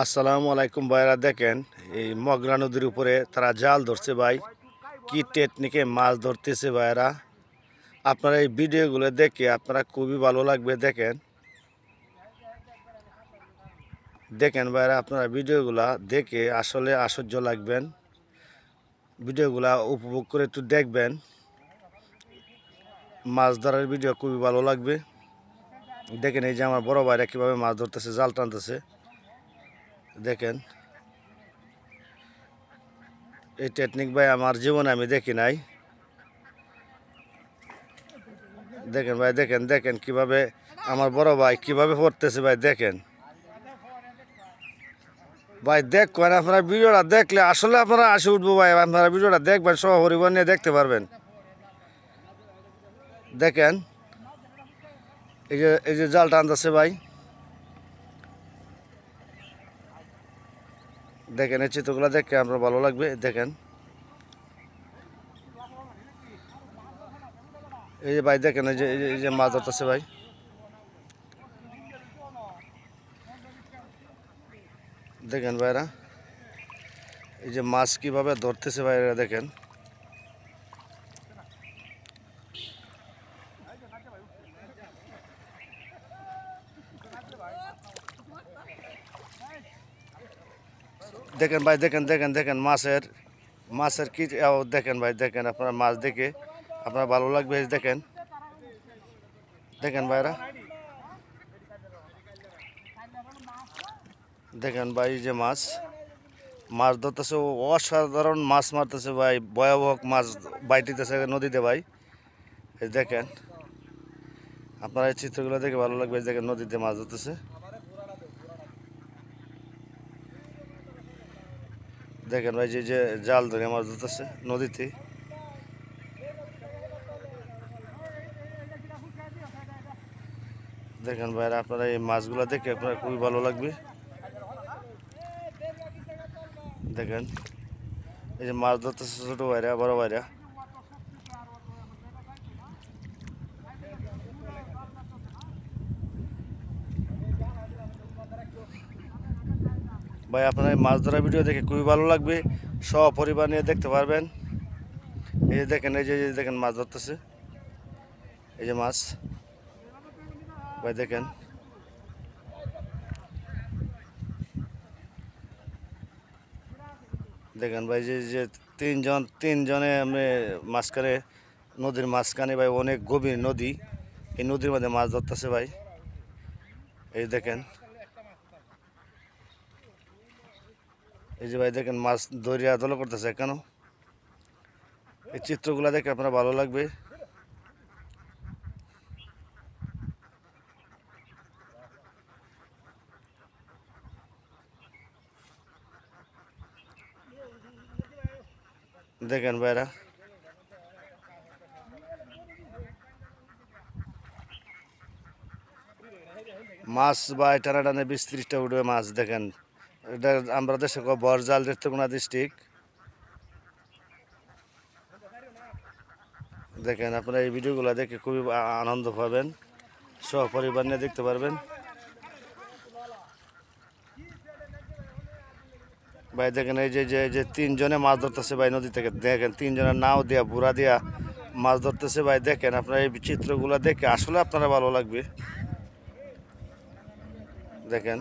আসসালামু আলাইকুম ভাইরা, দেখেন এই মগরা নদীর উপরে তারা জাল ধরছে ভাই। কি টেকনিকে মাছ ধরতেছে ভাইরা। আপনারা এই ভিডিওগুলো দেখে আপনারা খুবই ভালো লাগবে। দেখেন দেখেন ভাইরা, আপনারা ভিডিওগুলা দেখে আসলে আশ্চর্য লাগবেন। ভিডিওগুলা উপভোগ করে একটু দেখবেন। মাছ ধরার ভিডিও খুবই ভালো লাগবে। দেখেন এই যে আমার বড় ভাইরা কীভাবে মাছ ধরতেছে, জাল টানতেছে। দেখেন এই টেকনিক ভাই আমার জীবনে আমি দেখি নাই। দেখেন ভাই, দেখেন দেখেন কিভাবে আমার বড় ভাই কিভাবে পড়তেছে ভাই। দেখেন ভাই, দেখবেন আপনারা ভিডিওটা দেখলে আসলে আপনারা আসে উঠবো ভাই। আপনারা ভিডিওটা দেখবেন, সহ পরিবার নিয়ে দেখতে পারবেন। দেখেন এই যে জাল টানতেছে ভাই। দেখেন এই চিত্রগুলো দেখে আপনার ভালো লাগবে। দেখেন এই যে ভাই, দেখেন এই যে মাছ ধরতেছে ভাই। দেখেন ভাইরা এই যে মাছ কিভাবে ধরতেছে ভাইরা। দেখেন দেখেন ভাই, দেখেন দেখেন দেখেন মাছের মাছের কি দেখেন ভাই। দেখেন আপনারা মাছ দেখে আপনার ভালো লাগবে। দেখেন দেখেন ভাইরা, দেখেন ভাই যে মাছ মাছ ধরতেছে, অসাধারণ মাছ মারতেছে ভাই। ভয়াবহ মাছ বাইটিতেছে নদীতে ভাই। এই দেখেন আপনারা এই চিত্রগুলো দেখে ভালো লাগবে। দেখেন নদীতে মাছ ধরতেছে। দেখেন ভাই যে জাল ধরে মাছ ধরতেছে নদীতে। দেখেন ভাইরা, আপনারা এই মাছগুলো দেখে আপনার খুবই ভালো লাগবে। দেখেন এই যে মাছ ধরতেছে ছোট ভাইরা, বড় ভাইরা। ভাই আপনারা এই মাছ ধরা ভিডিও দেখে খুবই ভালো লাগবে, সব পরিবার নিয়ে দেখতে পারবেন। এই যে দেখেন এই যে দেখেন মাছ ধরতেছে, এই যে মাছ ভাই। দেখেন দেখেন ভাই যে তিনজনে আমি মাঝখানে নদীর মাঝখানে ভাই, অনেক গভীর নদী। এই নদীর মধ্যে মাছ ধরতেছে ভাই। এই দেখেন এই যে ভাই, দেখেন মাছ দরিয়া দল করতেছে কেন। এই চিত্রগুলো দেখে আপনার ভালো লাগবে। দেখেন ভাইরা মাছ ভাই টানা টানে 20-30টা উঠবে মাছ। দেখেন এটা আমরা দেশে বরজাল নেত্রকোনা ডিস্ট্রিক্ট। দেখেন আপনারা এই ভিডিওগুলো দেখে খুবই আনন্দ পাবেন, সপরিবার নিয়ে দেখতে পারবেন। ভাই দেখেন এই যে তিনজনে মাছ ধরতেছে ভাই নদী থেকে। দেখেন তিনজনের নাও দিয়া বুড়া দিয়া মাছ ধরতেছে ভাই। দেখেন আপনারা এই চিত্রগুলো দেখে আসলে আপনারা ভালো লাগবে। দেখেন